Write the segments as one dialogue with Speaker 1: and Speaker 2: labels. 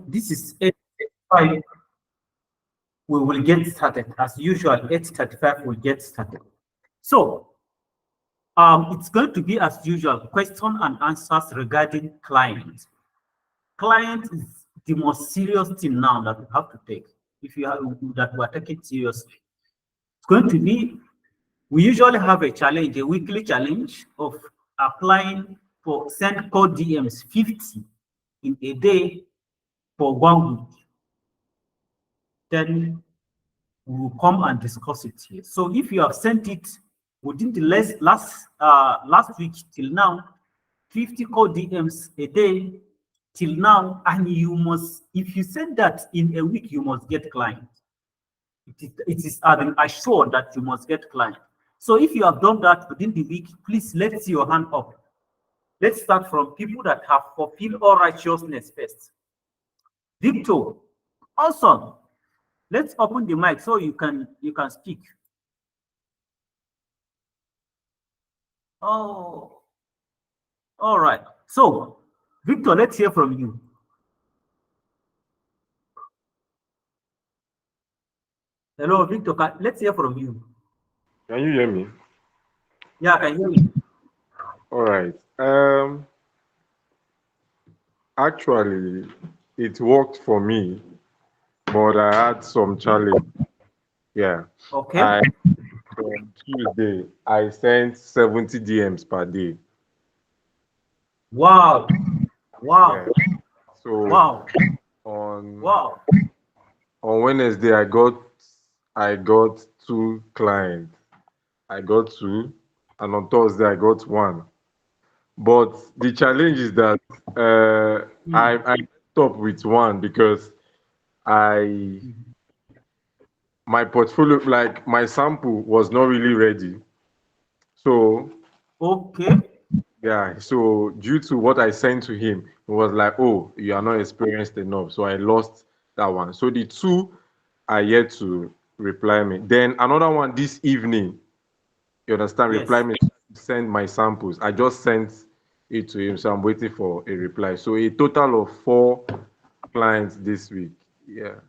Speaker 1: This is 8:35. We will get started. As usual, 8:35 will get started. So it's going to be as usual, question and answers regarding client. Client is the most serious thing now that we have to take. If you have that we are taking seriously. It's going to be, we usually have a challenge, a weekly challenge of applying for send code DMs 50 in a day for 1 week. Then we will come and discuss it here. So if you have sent it within the last week till now, 50 code DMs a day till now, and you must, if you send that in a week, you must get client. It is assured that you must get client. So if you have done that within the week, please let's see your hand up. Let's start from people that have fulfilled all righteousness first. Victor, awesome. Let's open the mic so you can speak. Oh, all right. So, Victor, let's hear from you. Hello, Victor. Let's hear from you.
Speaker 2: Can you hear me?
Speaker 1: Yeah, I can hear you.
Speaker 2: All right. Actually, it worked for me, but I had some challenge. Yeah.
Speaker 1: Okay.
Speaker 2: From Tuesday, I sent 70 DMs per day.
Speaker 1: Wow. Wow.
Speaker 2: Yeah. So
Speaker 1: Wow.
Speaker 2: on
Speaker 1: Wow.
Speaker 2: on Wednesday, I got 2 clients. I got 2, and on Thursday I got 1. But the challenge is that I messed up with 1 because I my portfolio, like my sample, was not really ready. So
Speaker 1: Okay.
Speaker 2: yeah, so due to what I sent to him, it was like, oh, you are not experienced enough. So I lost that one. So the 2 are yet to reply me. Then another one this evening, you understand, reply
Speaker 1: Yes.
Speaker 2: me to send my samples. I just sent it to him, so I'm waiting for a reply. So a total of 4 clients this week. Yeah,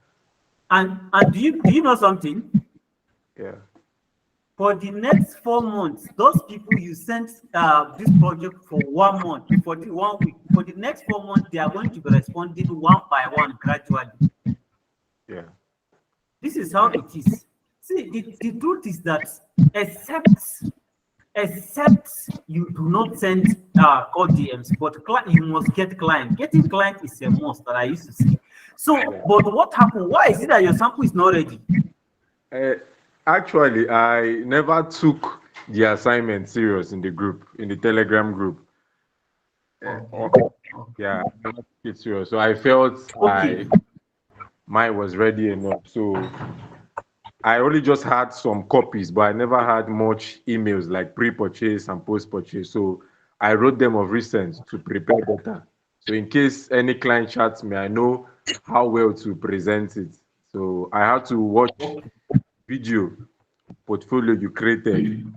Speaker 1: And do you know something?
Speaker 2: yeah.
Speaker 1: For the next 4 months, those people you sent this project for 1 month, for the 1 week, for the next 4 months, they are going to be responding one by one gradually.
Speaker 2: Yeah.
Speaker 1: This is how it is. See, the truth is that except you do not send code DMs, but you must get client. Getting client is a must that I used to say. So, but what happened? Why is it that your sample is not ready?
Speaker 2: Uh, Actually, I never took the assignment serious in the group, in the Telegram group.
Speaker 1: Okay.
Speaker 2: Yeah, I never took it serious. So I felt
Speaker 1: Okay.
Speaker 2: mine was ready enough. So I only just had some copies, but I never had much emails like pre-purchase and post-purchase. So I wrote them of recent to prepare better. So in case any client chats me, I know how well to present it. So I had to watch video portfolio you created.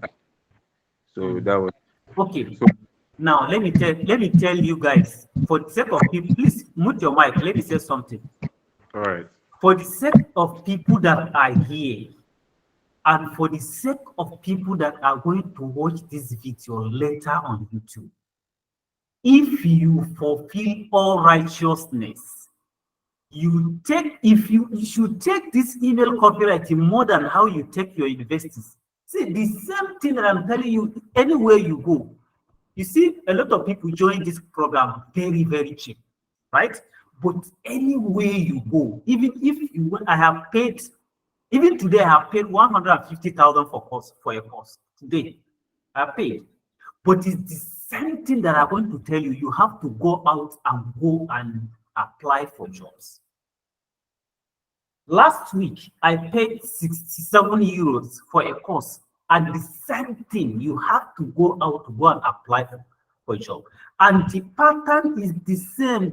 Speaker 2: So that was
Speaker 1: Okay.
Speaker 2: so.
Speaker 1: Now let me tell you guys, for the sake of people, please mute your mic. Let me say something.
Speaker 2: All right.
Speaker 1: For the sake of people that are here, and for the sake of people that are going to watch this video later on YouTube, if you fulfill all righteousness, you should take this email copywriting more than how you take your universities. See, the same thing that I'm telling you, anywhere you go, you see a lot of people join this program very, very cheap, right? But anywhere you go, even if you, I have paid, even today I have paid 150,000 for a course today. I have paid, but it's the same thing that I'm going to tell you. You have to go out and go and apply for jobs. Last week, I paid 67 euros for a course, and the same thing, you have to go out to go and apply for a job. And the pattern is the same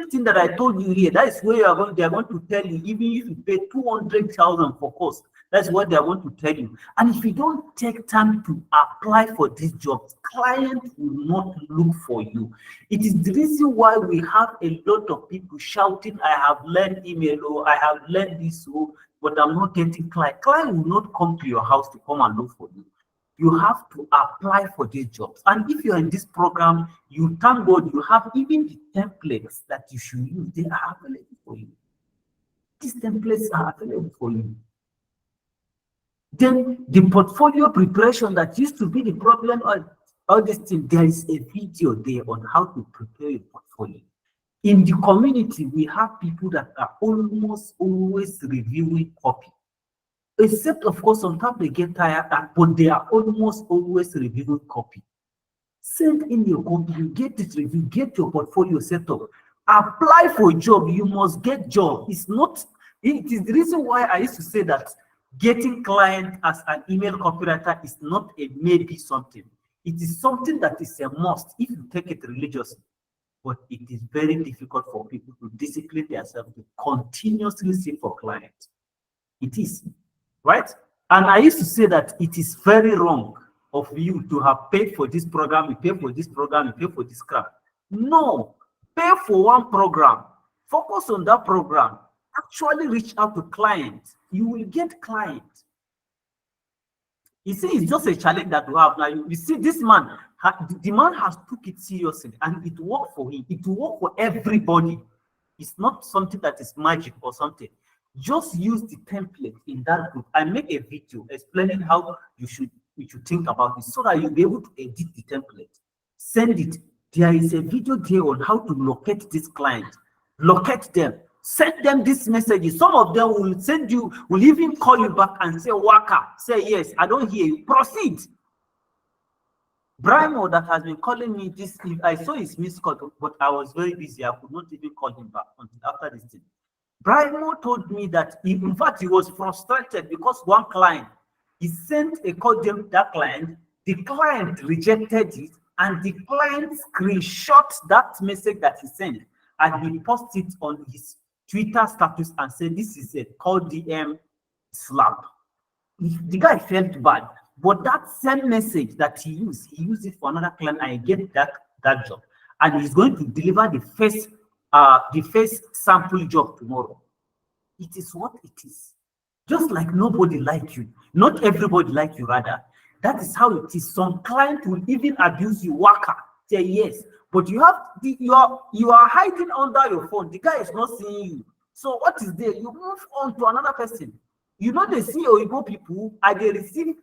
Speaker 1: thing that I told you here. That is where they are going to tell you, even if you pay 200,000 for course, That's what they want to tell you. And if you don't take time to apply for these jobs, clients will not look for you. It is the reason why we have a lot of people shouting, I have learned email, or I have learned this, but I'm not getting client. Client will not come to your house to come and look for you. You have to apply for these jobs. And if you're in this program, you thank God you have even the templates that you should use. They are available for you. These templates are available for you. Then the portfolio preparation that used to be the problem, all this thing, there is a video there on how to prepare your portfolio. In the community, we have people that are almost always reviewing copy. Except, of course, sometimes they get tired, but they are almost always reviewing copy. Send in your copy, you get it review, get your portfolio set up. Apply for a job, you must get job. It is the reason why I used to say that getting client as an email copywriter is not a maybe something. It is something that is a must if you take it religiously. But it is very difficult for people to discipline themselves to continuously seek for clients. It is. Right? And I used to say that it is very wrong of you to have paid for this program, you pay for this program, you pay for this crap. No, pay for one program, focus on that program, actually reach out to clients. You will get clients. You see, it's just a challenge that we have now. You see, this man, the man has took it seriously and it worked for him. It will work for everybody. It's not something that is magic or something. Just use the template in that group. I make a video explaining how you should think about it so that you'll be able to edit the template. Send it. There is a video there on how to locate this client. Locate them. Send them this message. Some of them will even call you back and say, Waka, say yes, I don't hear you. Proceed. Brimo that has been calling me this, I saw his missed call, but I was very busy. I could not even call him back until after this thing. Brimo told me that, in fact, he was frustrated because one client, he sent a code to that client, the client rejected it, and the client screenshot that message that he sent, and he posted it on his Twitter status and said, this is a code DM slap. The guy felt bad, but that same message that he used it for another client, and I get that job. And he's going to deliver the first sample job tomorrow. It is what it is. Just like nobody like you, not everybody like you rather. That is how it is. Some client will even abuse you. Waka, say yes, but you are hiding under your phone. The guy is not seeing you. So what is there? You move on to another person. You know they see Oyibo people and they receive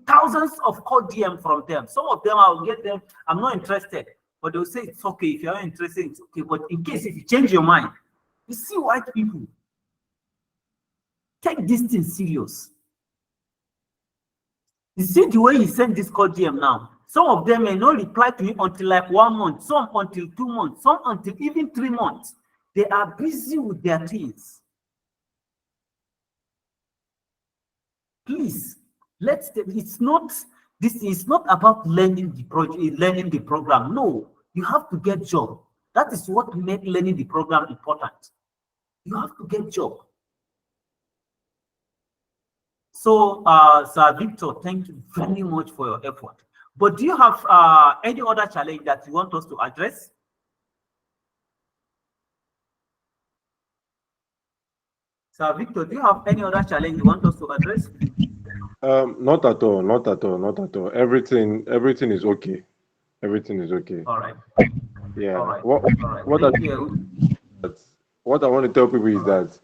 Speaker 1: thousands of call DM from them. Some of them I will get them. I'm not interested. But they'll say it's okay. If you're not interested, it's okay. But in case if you change your mind, you see white people. Take this thing serious. You see the way he sent this call DM now. Some of them may not reply to me until like 1 month, some until 2 months, some until even 3 months. They are busy with their things. Please, this is not about learning the project, learning the program. No, you have to get job. That is what makes learning the program important. You have to get job. So, Sir Victor, thank you very much for your effort. But do you have any other challenge that you want us to address? Sir Victor, do you have any other challenge you want us to address?
Speaker 2: Not at all. Not at all. Not at all. Everything is okay. Everything is okay.
Speaker 1: All right.
Speaker 2: Yeah.
Speaker 1: All right.
Speaker 2: What I want to tell people is that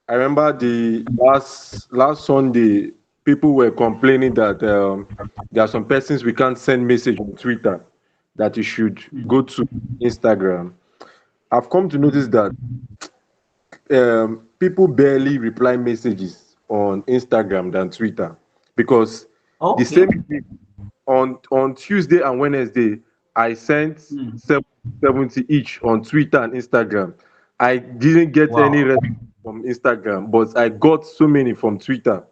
Speaker 2: I remember the last Sunday, people were complaining that there are some persons we can't send message on Twitter, that you should go to Instagram. I've come to notice that people barely reply messages on Instagram than Twitter, because the same thing on Tuesday and Wednesday, I sent 70 each on Twitter and Instagram. I didn't get any response from Instagram, but I got so many from Twitter.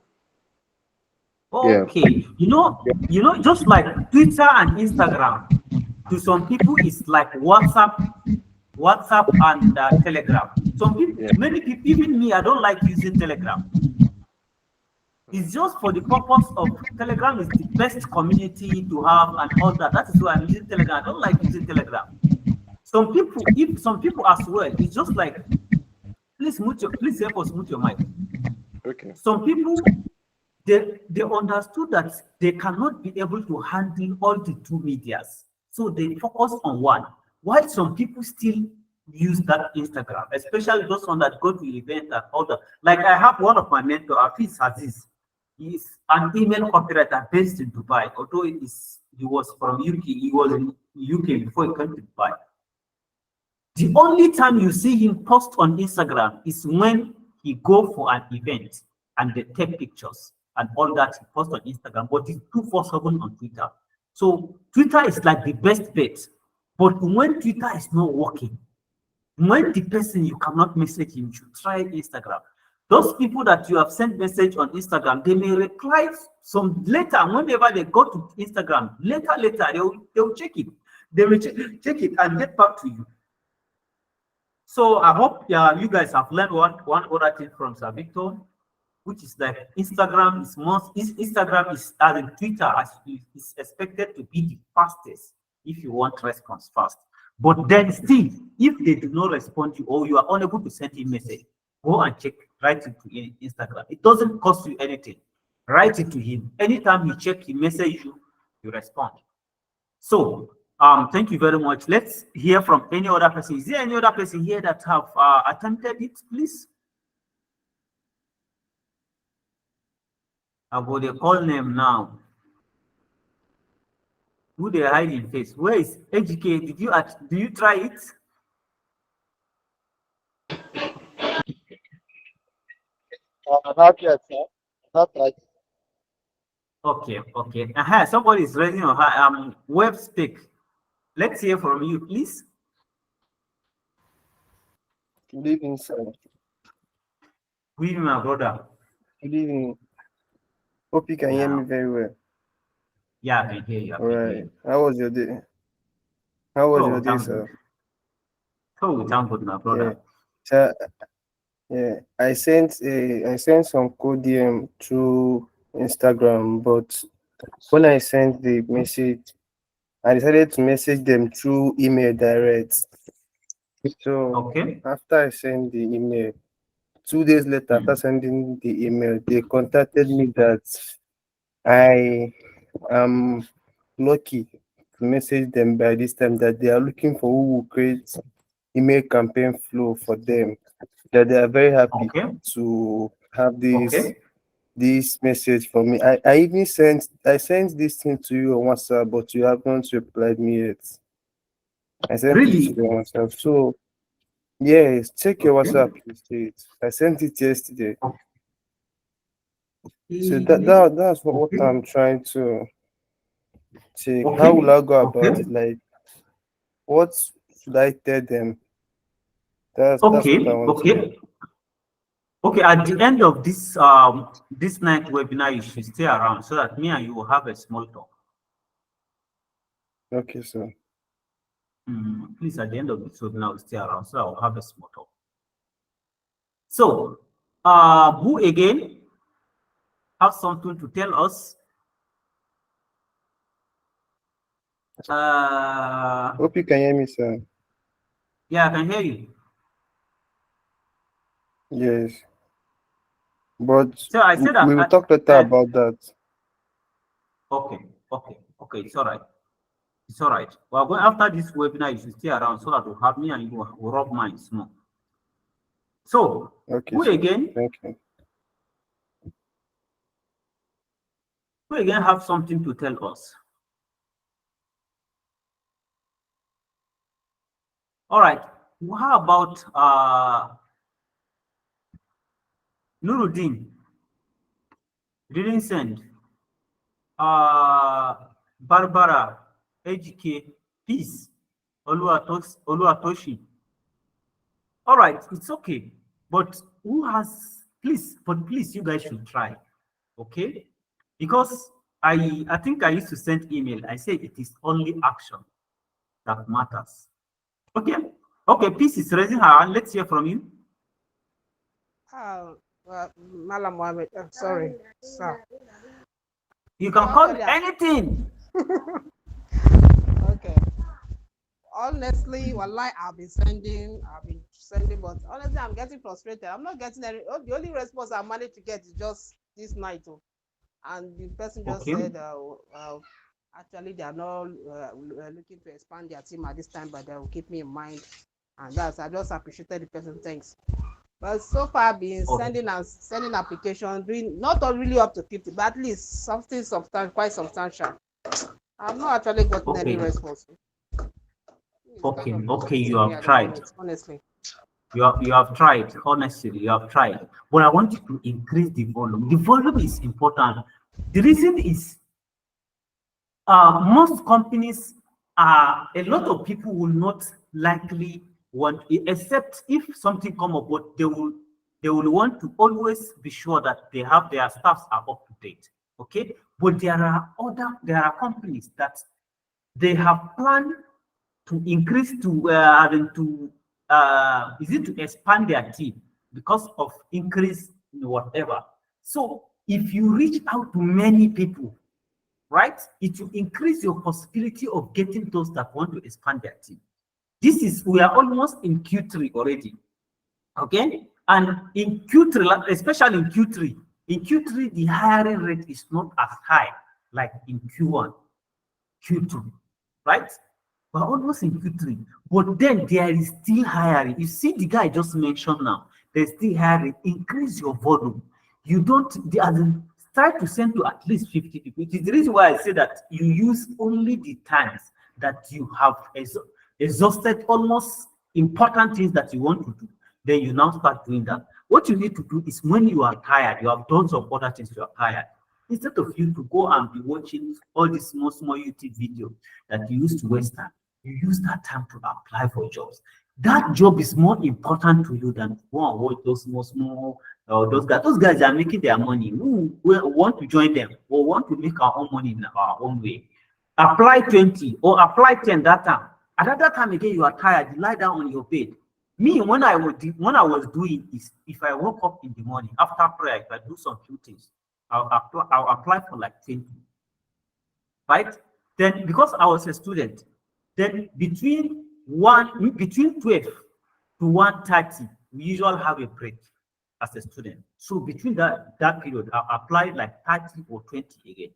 Speaker 1: Okay, yeah. Just like Twitter and Instagram, to some people it's like WhatsApp and Telegram. Some people, many people, even me, I don't like using Telegram. It's just for the purpose of Telegram is the best community to have and all that. That is why I'm using Telegram. I don't like using Telegram. Some people, if some people as well, it's just like, please help us mute your mic.
Speaker 2: Okay.
Speaker 1: Some people, they understood that they cannot be able to handle all the two medias. So they focus on one. While some people still use that Instagram, especially those ones that go to events and all that. Like I have one of my mentors, Hafiz Aziz. He's an email copywriter based in Dubai. Although he was from UK, he was in UK before he came to Dubai. The only time you see him post on Instagram is when he go for an event and they take pictures and all that he post on Instagram, but he's 247 on Twitter. So Twitter is like the best bet. But when Twitter is not working, when the person you cannot message him, you should try Instagram. Those people that you have sent message on Instagram, they may reply some later. Whenever they go to Instagram, later, they'll check it. They will check it and get back to you. So I hope you guys have learned one other thing from Sir Victor, which is that Instagram is as in Twitter is expected to be the fastest if you want response fast. But then still, if they do not respond to you or you are unable to send him message, go and check, write it to Instagram. It doesn't cost you anything. Write it to him. Anytime you check, he message you, you respond. So thank you very much. Let's hear from any other person. Is there any other person here that have attempted it, please? I'll go the call name now. Who they hide in face? Where is HK? Do you try it?
Speaker 3: Not yet, sir. Not right.
Speaker 1: Okay. Somebody is raising your hand. Web speak. Let's hear from you, please.
Speaker 3: Good evening, sir.
Speaker 1: Good evening, my brother.
Speaker 3: Good evening. Hope you can hear me very well.
Speaker 1: Yeah, I can hear you.
Speaker 3: All right. How was your day? How was your day, sir?
Speaker 1: Oh, thank God, my brother.
Speaker 3: Yeah. Yeah. I sent some code DM through Instagram, but when I sent the message, I decided to message them through email direct. So after I sent the email, 2 days later after sending the email, they contacted me that I am lucky to message them by this time that they are looking for who will create email campaign flow for them. That they are very happy to have this message for me. I even sent this thing to you on WhatsApp, but you haven't replied me yet. I sent it to you on WhatsApp. So yes, check your WhatsApp, please. I sent it yesterday. So that's what I'm trying to check. How will I go about it? Like, what should I tell them? That's what I want to know.
Speaker 1: Okay, at the end of this this night webinar, you should stay around so that me and you will have a small talk.
Speaker 3: Okay, sir.
Speaker 1: Please, at the end of this webinar, stay around so I'll have a small talk. So, who again have something to tell us?
Speaker 3: Hope you can hear me, sir.
Speaker 1: Yeah, I can hear you.
Speaker 3: Yes. But
Speaker 1: so I said
Speaker 3: we will talk later about that.
Speaker 1: Okay. It's all right. It's all right. Well, going after this webinar, you should stay around so that we'll have me and you will rub minds more. So, who again?
Speaker 3: Thank you.
Speaker 1: Who again have something to tell us? All right. How about Nuruddin? Didn't send. Barbara, HK, Peace, Oluwatoshi. All right, it's okay. But who has, please, you guys should try. Okay? Because I think I used to send email. I say it is only action that matters. Okay. Okay, Peace is raising her hand. Let's hear from you.
Speaker 4: Malam Mohammed, sorry, sir.
Speaker 1: You can call anything.
Speaker 4: Okay. Honestly, wallahi, I've been sending, but honestly, I'm getting frustrated. I'm not getting any. The only response I managed to get is just this night, and the person just said, actually, they are not looking to expand their team at this time, but they will keep me in mind, and I just appreciated the person. Thanks. But so far, I've been sending applications, doing not really up to 50, but at least something substantial, quite substantial. I've not actually gotten any response.
Speaker 1: Okay, you have tried.
Speaker 4: Honestly.
Speaker 1: You have tried, honestly, you have tried. But I want you to increase the volume. The volume is important. The reason is most companies a lot of people will not likely want, except if something come up, but they will want to always be sure that they have their staffs are up to date. Okay, but there are companies that they have planned to increase to is it to expand their team because of increase in whatever. So if you reach out to many people, right, it will increase your possibility of getting those that want to expand their team. We are almost in Q3 already. Okay, and in Q3, especially in Q3, the hiring rate is not as high like in Q1, Q2, right? We're almost in Q3, but then there is still hiring. You see, the guy just mentioned now, there's still hiring. Increase your volume. You don't, try to send to at least 50 people. It is the reason why I say that you use only the times that you have exhausted almost important things that you want to do. Then you now start doing that. What you need to do is when you are tired, you have done some other things, you are tired. Instead of you to go and be watching all these small YouTube videos that you used to waste time, you use that time to apply for jobs. That job is more important to you than go and watch those small those guys. Those guys are making their money. We want to join them or want to make our own money in our own way. Apply 20 or apply 10 that time. At that time again, you are tired, you lie down on your bed. Me, when I was doing is, if I woke up in the morning after prayer, if I do some few things, I'll apply for like 20. Right? Then because I was a student, then between 12 to 1:30, we usually have a break as a student. So between that period, I applied like 30 or 20 again.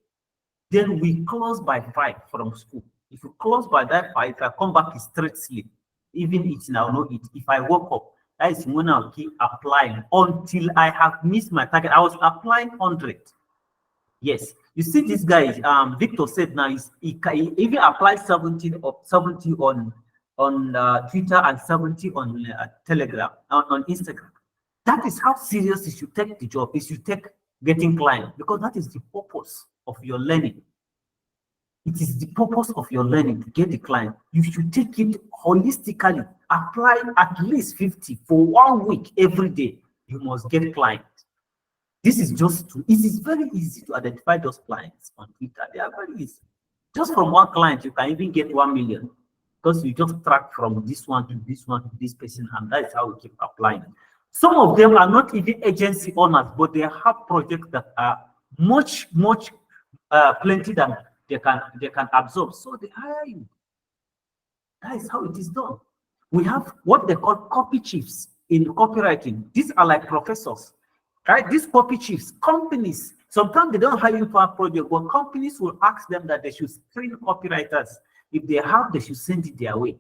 Speaker 1: Then we close by 5 from school. If you close by that 5, if I come back, it's straight sleep. Even eating, I'll not eat. If I woke up, that is when I'll keep applying until I have missed my target. I was applying 100. Yes, you see this guy, Victor said now he even applied 70 on Twitter and 70 on Telegram, on Instagram. That is how serious you should take the job. You should take getting clients, because that is the purpose of your learning. It is the purpose of your learning to get the client. You should take it holistically. Apply at least 50 for 1 week every day. You must get clients. This is it is very easy to identify those clients on Twitter. They are very easy. Just from one client, you can even get 1 million, because you just track from this one to this one to this person, and that is how we keep applying. Some of them are not even agency owners, but they have projects that are much plenty than they can absorb. So they hire you. That is how it is done. We have what they call copy chiefs in copywriting. These are like professors. Right? These copy chiefs, companies, sometimes they don't hire you for a project, but companies will ask them that they should screen copywriters. If they have, they should send it their way.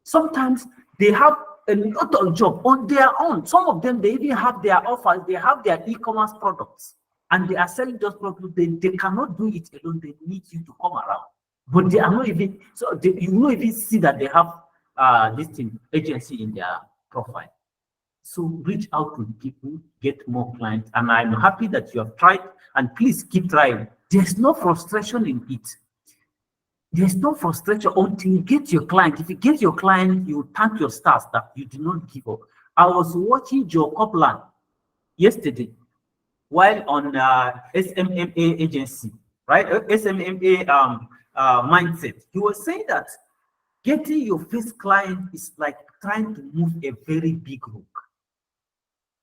Speaker 1: Sometimes they have a lot of job on their own. Some of them, they even have their offers, they have their e-commerce products, and they are selling those products. They cannot do it alone. They need you to come around. But they are not even, you will not even see that they have this thing, agency in their profile. So reach out to people, get more clients, and I'm happy that you have tried, and please keep trying. There's no frustration in it. There's no frustration until you get your client. If you get your client, you thank your stars that you did not give up. I was watching Joe Copeland yesterday while on SMMA agency, right? SMMA mindset. He was saying that getting your first client is like trying to move a very big rock.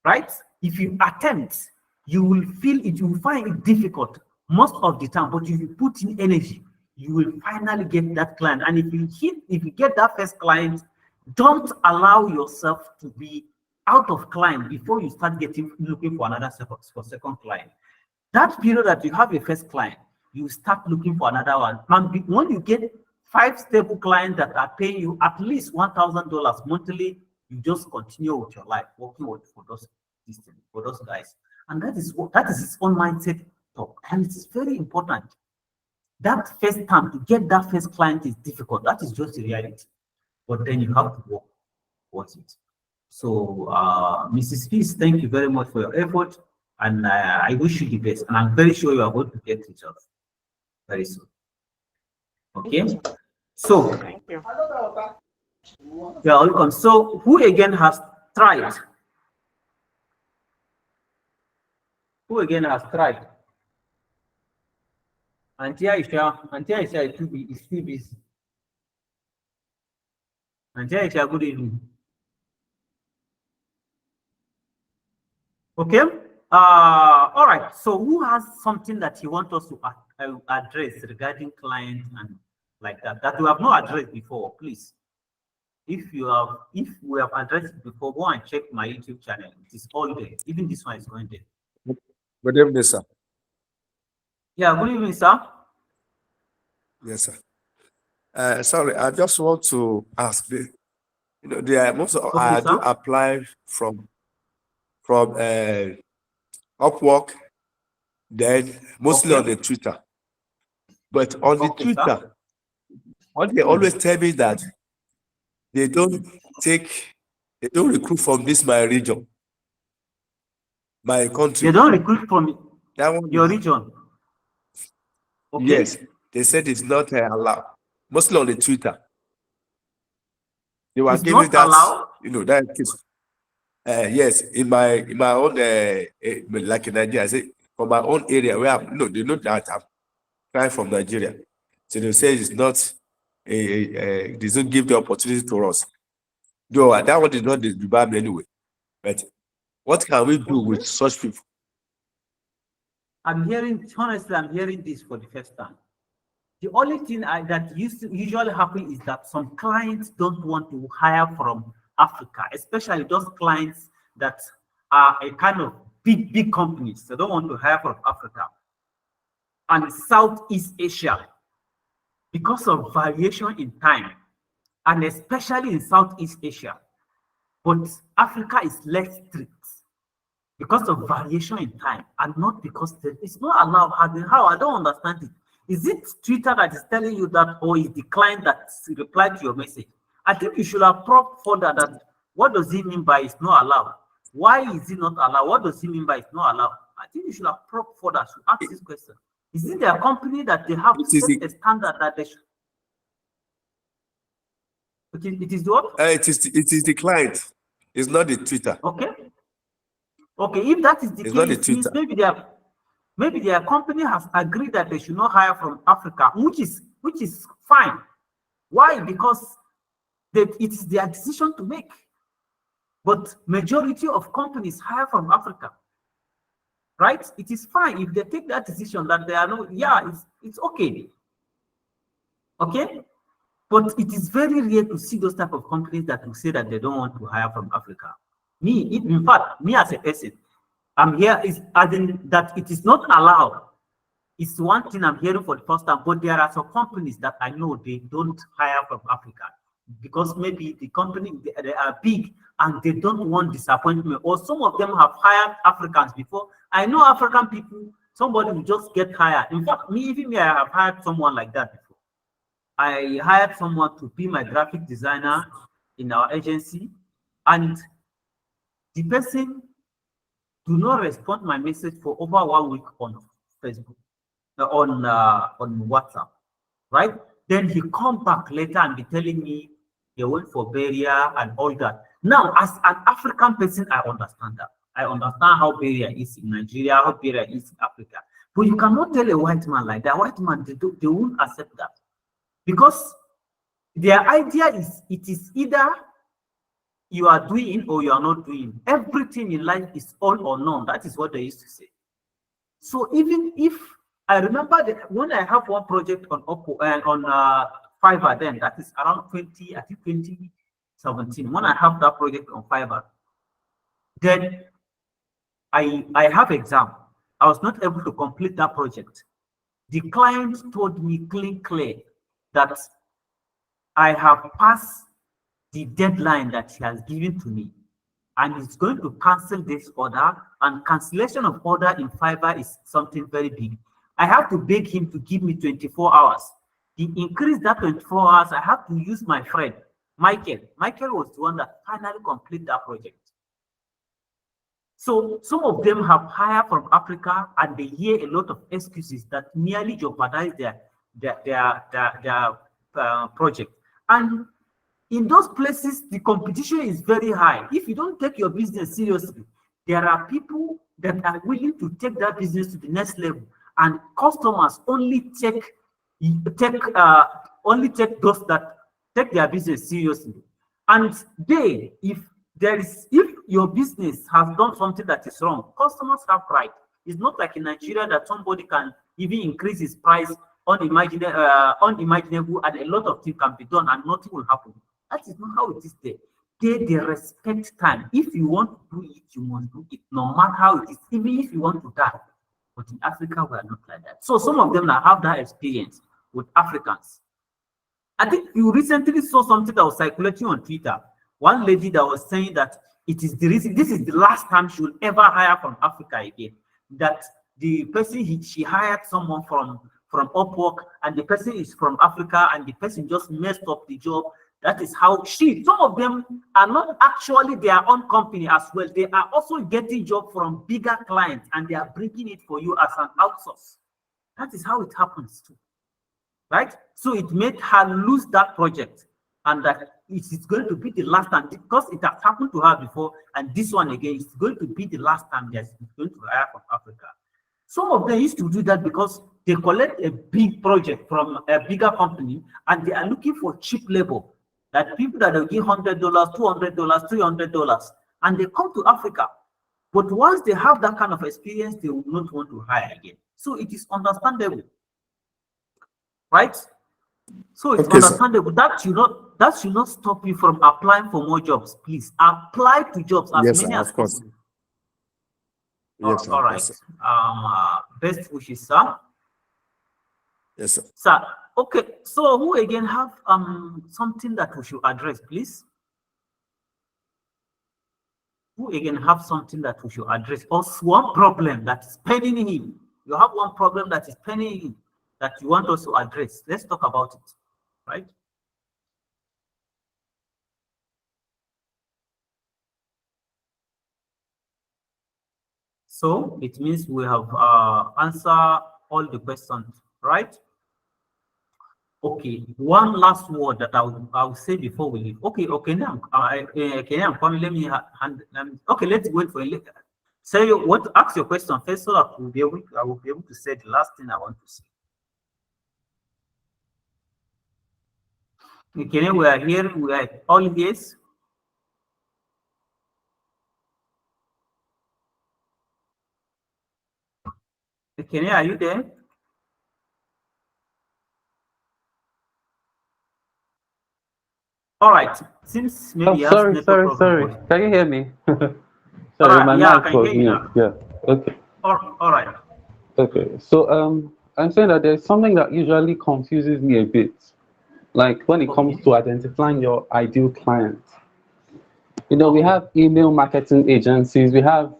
Speaker 1: right? If you attempt, you will feel it, you will find it difficult most of the time, but if you put in energy, you will finally get that client. And if you get that first client, don't allow yourself to be out of client before you start looking for another second client. That period that you have a first client, you start looking for another one. And when you get 5 stable clients that are paying you at least $1,000 monthly, you just continue with your life working for those guys. And that is its own mindset talk, and it is very important. That first time to get that first client is difficult. That is just the reality. But then you have to work towards it. So, Mrs. Peace, thank you very much for your effort, and I wish you the best. And I'm very sure you are going to get results very soon. Okay. So,
Speaker 4: Thank you.
Speaker 1: you're welcome. So, who again has tried? Who again has tried? Auntie Aisha is too busy. Auntie Aisha, good evening. Okay. All right. So, who has something that you want us to address regarding clients and like that we have not addressed before? Please, if we have addressed it before, go and check my YouTube channel. It is all there. Even this one is going there.
Speaker 5: Good evening, sir.
Speaker 1: Yeah. Good evening, sir.
Speaker 5: Yes, sir. Sorry, I just want to ask. I do apply from Upwork, then mostly on the Twitter. But on the Twitter, they always tell me that they don't recruit from my region, my country.
Speaker 1: They don't recruit from your region. Okay.
Speaker 5: Yes, they said it's not allowed. Mostly on the Twitter. They were giving that
Speaker 1: allowed?
Speaker 5: That case. Yes, in my own like in Nigeria, I say from my own area where they know that I'm coming from Nigeria. So they say it's not they don't give the opportunity to us. Though that one is not the Dubai anyway. But what can we do with such people?
Speaker 1: Honestly, I'm hearing this for the first time. The only thing that usually happen is that some clients don't want to hire from Africa, especially those clients that are a kind of big companies. They don't want to hire from Africa and Southeast Asia because of variation in time, and especially in Southeast Asia. But Africa is less strict because of variation in time, and not because it's not allowed. How? I don't understand it. Is it Twitter that is telling you that, or is the client that replied to your message? I think you should have probed further that what does he mean by it's not allowed? Why is it not allowed? What does he mean by it's not allowed? I think you should have probed further to ask this question. Is it their company that they have set a standard that they should? It is what?
Speaker 5: It is the client. It's not the Twitter.
Speaker 1: Okay. Okay, if that is the case,
Speaker 5: not the
Speaker 1: it means
Speaker 5: Twitter.
Speaker 1: maybe their company has agreed that they should not hire from Africa, which is fine. Why? Because it is their decision to make. But majority of companies hire from Africa, right? It is fine if they take that decision that they are not. Yeah, it's okay. Okay, but it is very rare to see those type of companies that will say that they don't want to hire from Africa. In fact, me as a person, I'm here is adding that it is not allowed. It's one thing I'm hearing for the first time, but there are some companies that I know they don't hire from Africa because maybe the company, they are big and they don't want disappointment, or some of them have hired Africans before. I know African people, somebody will just get hired. In fact, I have hired someone like that before. I hired someone to be my graphic designer in our agency, and the person do not respond my message for over 1 week on Facebook, on WhatsApp, right? Then he come back later and be telling me he went for burial and all that. Now, as an African person, I understand that. I understand how burial is in Nigeria, how burial is in Africa. But you cannot tell a white man like that. White man, they won't accept that. Because their idea is, it is either you are doing or you are not doing. Everything in life is all or none. That is what they used to say. So even if I remember that when I have one project on Oppo and on Fiverr, then that is around 2017. When I have that project on Fiverr, then I have exam. I was not able to complete that project. The client told me clear that I have passed the deadline that he has given to me, and he's going to cancel this order. And cancellation of order in Fiverr is something very big. I have to beg him to give me 24 hours. He increased that 24 hours. I have to use my friend, Michael. Michael was the one that finally completed that project. So some of them have hired from Africa, and they hear a lot of excuses that nearly jeopardize their project. And in those places, the competition is very high. If you don't take your business seriously, there are people that are willing to take that business to the next level, and customers only take those that take their business seriously. And if your business has done something that is wrong, customers have right. It's not like in Nigeria that somebody can even increase his price unimaginable, and a lot of things can be done and nothing will happen. That is not how it is there. They respect time. If you want to do it, you must do it, no matter how it is, even if you want to die. But in Africa, we are not like that. So some of them have that experience with Africans. I think you recently saw something that was circulating on Twitter. One lady that was saying that it is the reason, this is the last time she will ever hire from Africa again. That the person she hired someone from Upwork, and the person is from Africa, and the person just messed up the job. That is how some of them are not actually their own company as well. They are also getting job from bigger clients, and they are bringing it for you as an outsource. That is how it happens too, right? So it made her lose that project, and that it is going to be the last time, because it has happened to her before, and this one again is going to be the last time that she's going to hire from Africa. Some of them used to do that because they collect a big project from a bigger company, and they are looking for cheap labor. That people that will give $100, $200, $300, and they come to Africa. But once they have that kind of experience, they will not want to hire again. So it is understandable, right? So it's understandable. That should not stop you from applying for more jobs. Please apply to jobs as many as possible.
Speaker 5: Yes,
Speaker 1: all right. Best wishes, sir.
Speaker 5: Yes, sir.
Speaker 1: Sir, okay. So who again have something that we should address, please? Who again have something that we should address? Or one problem that is pending him. You have one problem that is pending him that you want us to address. Let's talk about it, right? So it means we have answered all the questions, right? Okay, one last word that I will say before we leave. Okay, now I'm coming. Let me okay, let's wait for it. Say what? Ask your question first, so that I will be able to say the last thing I want to say. Okay, we are here. We are all yes. Okay, are you there? All right. Seems maybe
Speaker 6: sorry. Can you hear me? Sorry, my mic was mute. Yeah. Okay.
Speaker 1: All right.
Speaker 6: Okay. So I'm saying that there's something that usually confuses me a bit, like when it comes to identifying your ideal client. You know, we have email marketing agencies, we have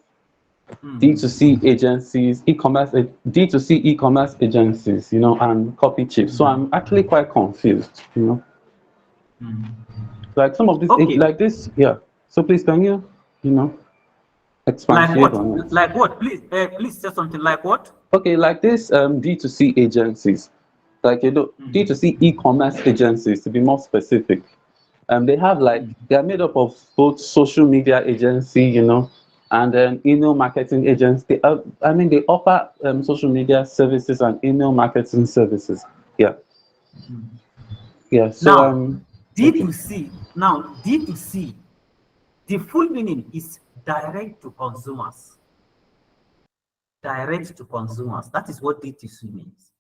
Speaker 6: D2C agencies, D2C e-commerce agencies, you know, and copy chips. So I'm actually quite confused, you know. Like some of these, like this, yeah. So please, can you know, expand on it?
Speaker 1: Like what? Please say something like what?
Speaker 6: Okay, like this D2C agencies, like, you know, D2C e-commerce agencies, to be more specific. They have they are made up of both social media agency, you know, and then email marketing agency. They offer social media services and email marketing services. Yeah. Yeah. So
Speaker 1: now, D2C. Now, D2C The full meaning is direct to consumers. Direct to consumers. That is what D2C means.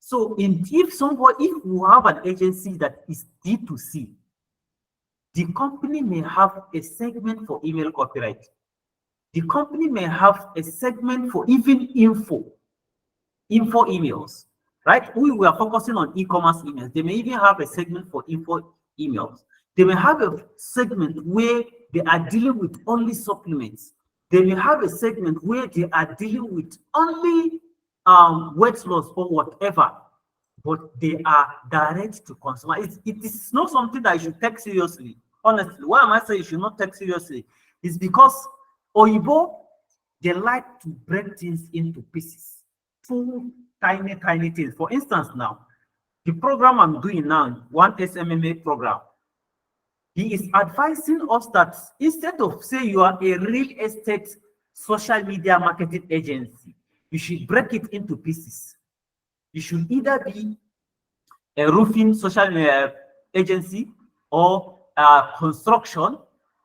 Speaker 1: So if you have an agency that is D2C, the company may have a segment for email copyright. The company may have a segment for even info emails, right? We were focusing on e-commerce emails. They may even have a segment for info emails. They may have a segment where they are dealing with only supplements. They may have a segment where they are dealing with only weight loss or whatever, but they are direct to consumer. It is not something that you should take seriously. Honestly, why am I saying you should not take seriously? It's because Oyibo, they like to break things into pieces, two tiny things. For instance, now, the program I'm doing now, one SMMA program, he is advising us that instead of say you are a real estate social media marketing agency, you should break it into pieces. You should either be a roofing social media agency or construction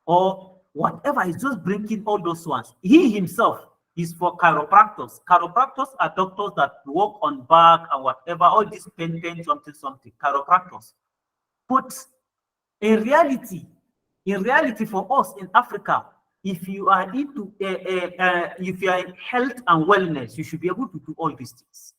Speaker 1: or whatever. He's just bringing all those ones. He himself is for chiropractors. Chiropractors are doctors that work on back and whatever, all this pain, something, chiropractors. But in reality for us in Africa, if you are into if you are in health and wellness, you should be able to do all these things.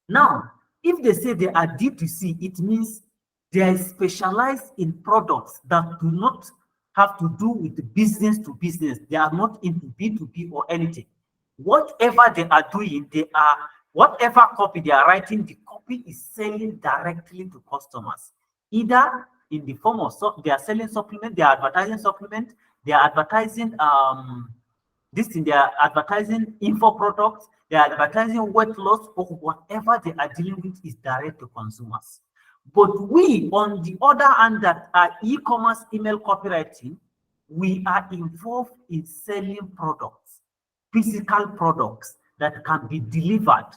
Speaker 1: Now, if they say they are D2C, it means they are specialized in products that do not have to do with the business to business. They are not into B2B or anything. Whatever they are doing, whatever copy they are writing, the copy is selling directly to customers. Either in the form of they are selling supplement, they are advertising supplement, they are advertising they are advertising info products, they are advertising weight loss, or whatever they are dealing with is direct to consumers. But we, on the other hand, that are e-commerce email copywriting, we are involved in selling products, physical products that can be delivered.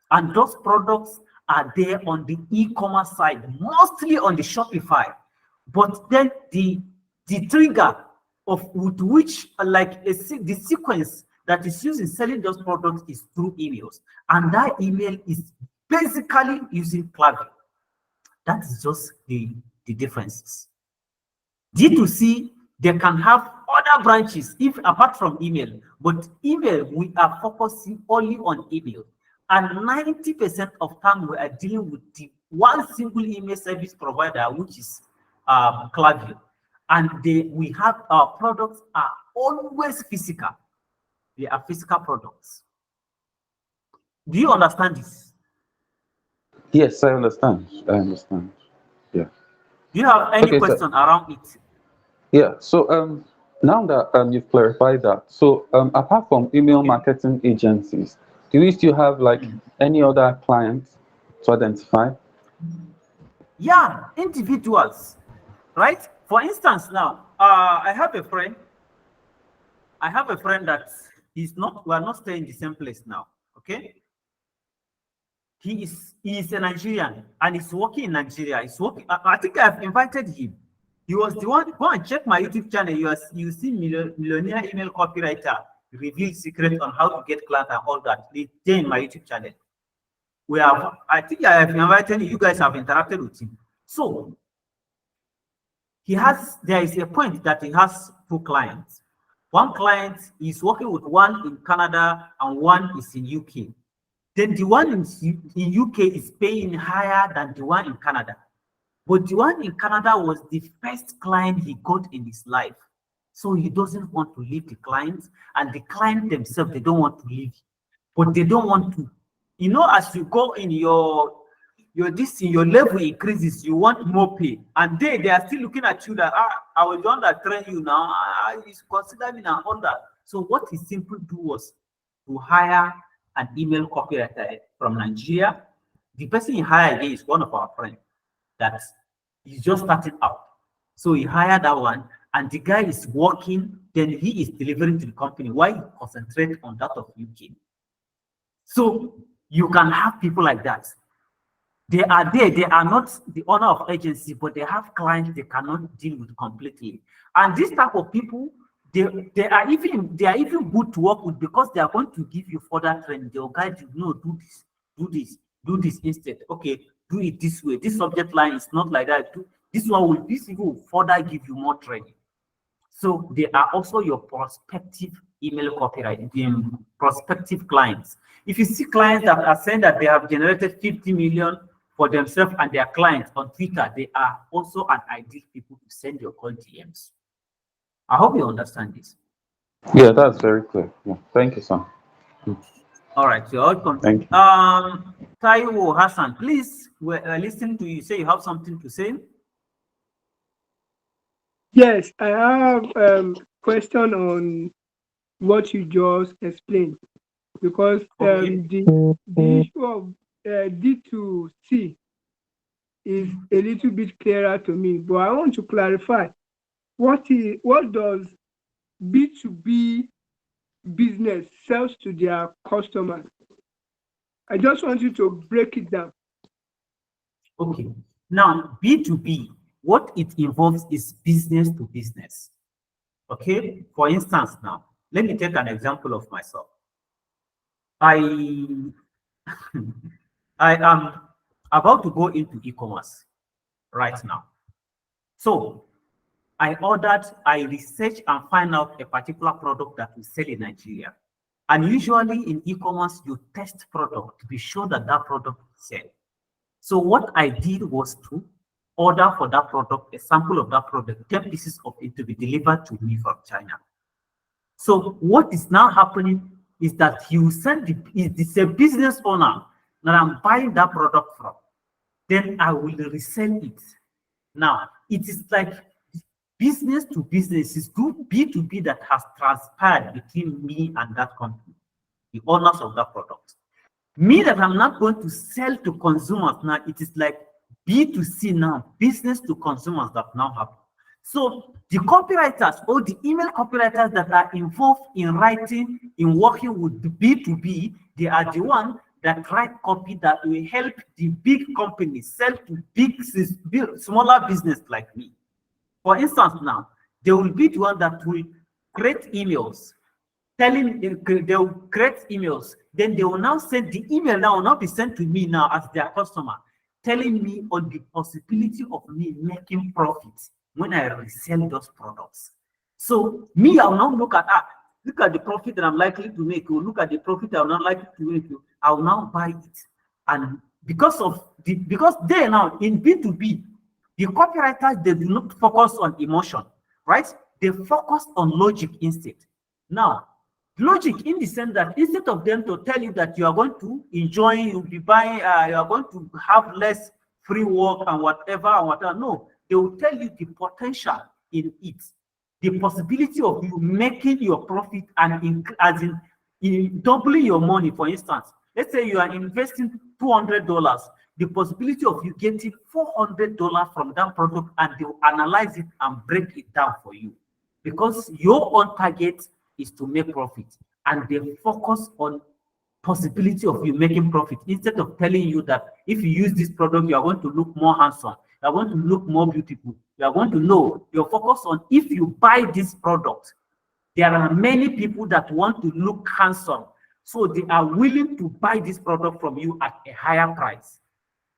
Speaker 1: And those products are there on the e-commerce side, mostly on the Shopify. But then the trigger with which, the sequence that is used in selling those products is through emails. And that email is basically using Klaviyo. That is just the differences. D2C, they can have other branches if apart from email, but email, we are focusing only on email. And 90% of time we are dealing with the one single email service provider, which is Klaviyo. And we have our products are always physical. They are physical products. Do you understand this?
Speaker 6: Yes, I understand. Yeah.
Speaker 1: Do you have any question around it?
Speaker 6: Yeah. So now that you've clarified that, so apart from email marketing agencies, do you still have like any other clients to identify?
Speaker 1: Yeah, individuals, right? For instance, now I have a friend that we are not staying in the same place now. Okay. He is a Nigerian and he's working in Nigeria. He's working. I think I've invited him. He was the one. Go and check my YouTube channel. You see Millionaire Email Copywriter reveal secrets on how to get clients and all that. They're in my YouTube channel. I think I have invited you. You guys have interacted with him. So there is a point that he has two clients. One client is working with one in Canada and one is in UK. Then the one in UK is paying higher than the one in Canada. But the one in Canada was the first client he got in his life. So he doesn't want to leave the client, and the client themselves, they don't want to leave. But they don't want to, as you go in your level increases, you want more pay. And they are still looking at you that, I was the one that trained you now. You consider me now all that. So what he simply do was to hire an email copywriter from Nigeria. The person he hired is one of our friends that is just starting out. So he hired that one, and the guy is working, then he is delivering to the company while he concentrates on that of UK. So you can have people like that. They are there. They are not the owner of agency, but they have clients they cannot deal with completely. And this type of people, they are even good to work with because they are going to give you further training. They'll guide you. No, do this, do this, do this instead. Okay, do it this way. This subject line is not like that. This people will further give you more training. So they are also your prospective email copyright, prospective clients. If you see clients that are saying that they have generated 50 million for themselves and their clients on Twitter, they are also an ideal people to send your call DMs. I hope you understand this.
Speaker 6: Yeah, that's very clear. Yeah, thank you, sir.
Speaker 1: All right, you're welcome.
Speaker 6: Thank you.
Speaker 1: Taiwo Hassan, please, we're listening to you. Say you have something to say.
Speaker 7: Yes, I have question on what you just explained, because the issue of D2C is a little bit clearer to me, but I want to clarify what does B2B business sells to their customers. I just want you to break it down.
Speaker 1: Okay. Now, B2B, what it involves is business to business. Okay. For instance, now, let me take an example of myself. I am about to go into e-commerce right now. So I research and find out a particular product that we sell in Nigeria. And usually in e-commerce, you test product to be sure that that product will sell. So what I did was to order for that product, a sample of that product, 10 pieces of it to be delivered to me from China. So what is now happening is that you send it's a business owner that I'm buying that product from. Then I will resell it. Now, it is like business to business, is B2B that has transpired between me and that company, the owners of that product. Me that I'm not going to sell to consumers now, it is like B2C now, business to consumers that now happen. So the copywriters or the email copywriters that are involved in writing, in working with the B2B, they are the ones that write copy that will help the big companies sell to smaller business like me. For instance, now, they will be the one that will create emails, they will create emails, then they will now send the email now will not be sent to me now as their customer, telling me on the possibility of me making profits when I resell those products. So me, I will now look at the profit that I'm likely to make. We'll look at the profit I'm not likely to make. I will now buy it. And because they now in B2B, the copywriters, they do not focus on emotion, right? They focus on logic instead. Now, logic in the sense that instead of them to tell you that you are going to enjoy, you'll be buying, you are going to have less free work and whatever, no, they will tell you the potential in it, the possibility of you making your profit and in doubling your money. For instance, let's say you are investing $200, the possibility of you getting $400 from that product, and they will analyze it and break it down for you, because your own target is to make profit, and they focus on possibility of you making profit instead of telling you that if you use this product, you are going to look more handsome, you are going to look more beautiful, you are going to know. Your focus on if you buy this product, there are many people that want to look handsome, so they are willing to buy this product from you at a higher price.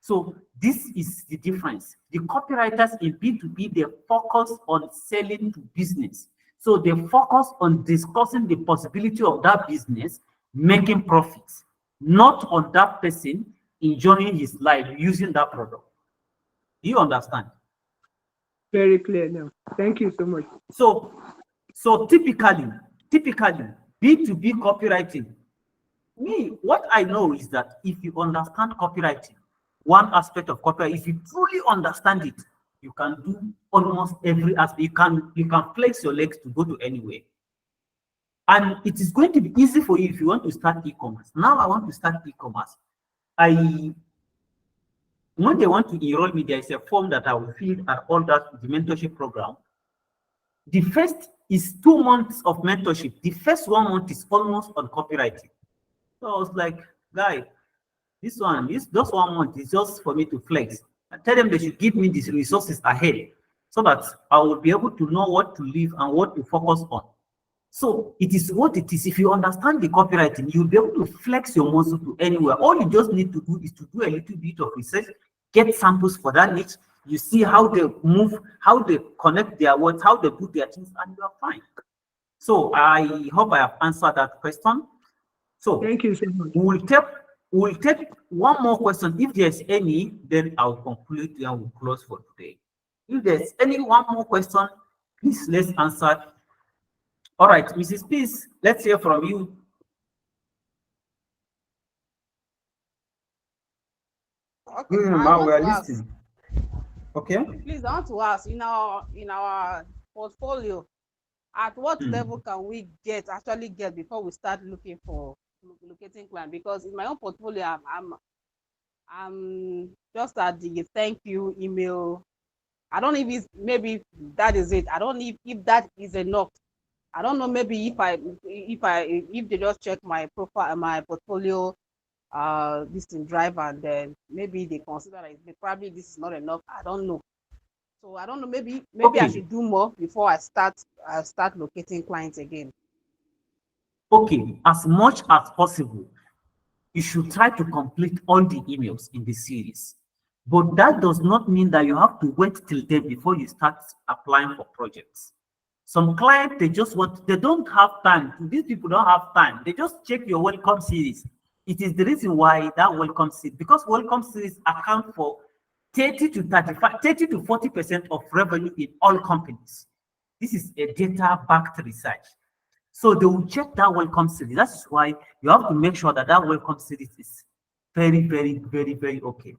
Speaker 1: So this is the difference. The copywriters in B2B, they focus on selling to business. So they focus on discussing the possibility of that business making profits, not on that person enjoying his life using that product. Do you understand?
Speaker 7: Very clear now. Thank you so much.
Speaker 1: So typically, B2B copywriting, what I know is that if you understand copywriting, one aspect of copyright, if you truly understand it, you can do almost every aspect. You can flex your legs to go to anywhere. And it is going to be easy for you if you want to start e-commerce. Now I want to start e-commerce. When they want to enroll me, there is a form that I will fill at all that the mentorship program. The first is 2 months of mentorship. The first 1 month is almost on copywriting. So I was like, guy, This one, this just 1 month is just for me to flex. I tell them they should give me these resources ahead so that I will be able to know what to leave and what to focus on. So it is what it is. If you understand the copywriting, you'll be able to flex your muscle to anywhere. All you just need to do is to do a little bit of research, get samples for that niche. You see how they move, how they connect their words, how they put their things, and you are fine. So I hope I have answered that question. So
Speaker 7: Thank you so much.
Speaker 1: we'll take one more question. If there's any, then I'll conclude and we'll close for today. If there's any one more question, please let's answer. All right, Mrs. Peace, let's hear from you.
Speaker 4: Okay, I
Speaker 1: Ma'am,
Speaker 4: want
Speaker 1: we are
Speaker 4: to ask.
Speaker 1: listening. Okay.
Speaker 4: Please, I want to ask, in our portfolio, at what level can we actually get before we start looking for locating client? Because in my own portfolio, I'm just at the thank you email. I don't know if it's, maybe that is it. I don't know if that is enough. I don't know, maybe if they just check my profile, my portfolio, this in Drive, and then maybe they consider that probably this is not enough. I don't know. So I don't know, maybe
Speaker 1: Okay.
Speaker 4: I should do more before I start locating clients again.
Speaker 1: Okay, as much as possible, you should try to complete all the emails in the series. But that does not mean that you have to wait till then before you start applying for projects. Some clients, they don't have time. These people don't have time. They just check your welcome series. It is the reason why that welcome series, because welcome series account for 30 to 40% of revenue in all companies. This is a data-backed research. So they will check that welcome series. That's why you have to make sure that that welcome series is very, very, very, very okay.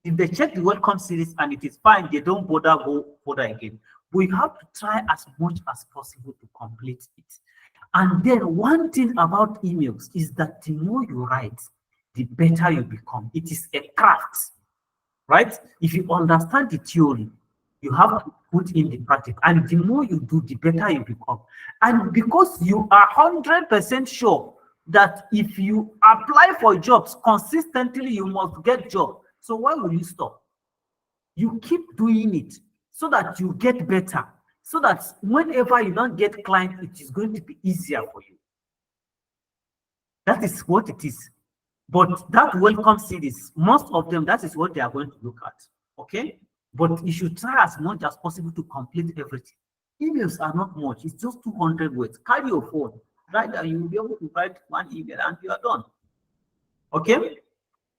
Speaker 1: If they check the welcome series and it is fine, they don't go further again. But you have to try as much as possible to complete it. And then one thing about emails is that the more you write, the better you become. It is a craft, right? If you understand the theory, you have to put in the practice. And the more you do, the better you become. And because you are 100% sure that if you apply for jobs consistently, you must get job. So why will you stop? You keep doing it so that you get better. So that whenever you don't get clients, it is going to be easier for you. That is what it is. But that welcome series, most of them, that is what they are going to look at. Okay? But you should try as much as possible to complete everything. Emails are not much, it's just 200 words. Carry your phone, right? And you will be able to write one email and you are done. Okay?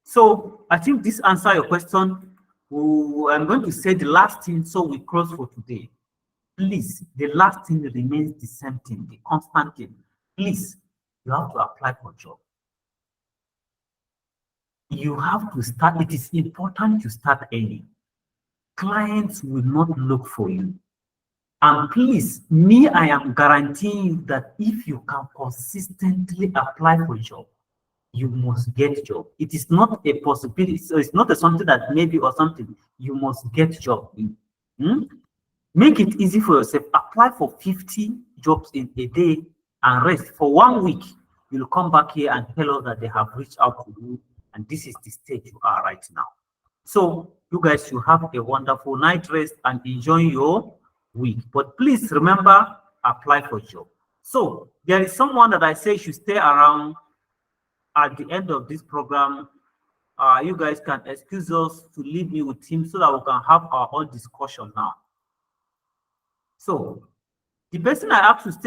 Speaker 1: So I think this answers your question. I'm going to say the last thing so we close for today. Please, the last thing remains the same thing, the constant thing. Please, you have to apply for a job. You have to start. It is important to start early. Clients will not look for you. And please, I am guaranteeing that if you can consistently apply for a job, you must get a job. It is not a possibility. So it's not something that maybe or something. You must get a job. Make it easy for yourself. Apply for 50 jobs in a day and rest for 1 week. You'll come back here and tell us that they have reached out to you. And this is the stage you are right now. So you guys should have a wonderful night rest and enjoy your week. But please remember, apply for a job. So there is someone that I say should stay around at the end of this program. You guys can excuse us to leave me with him so that we can have our own discussion now. So the person I asked to stay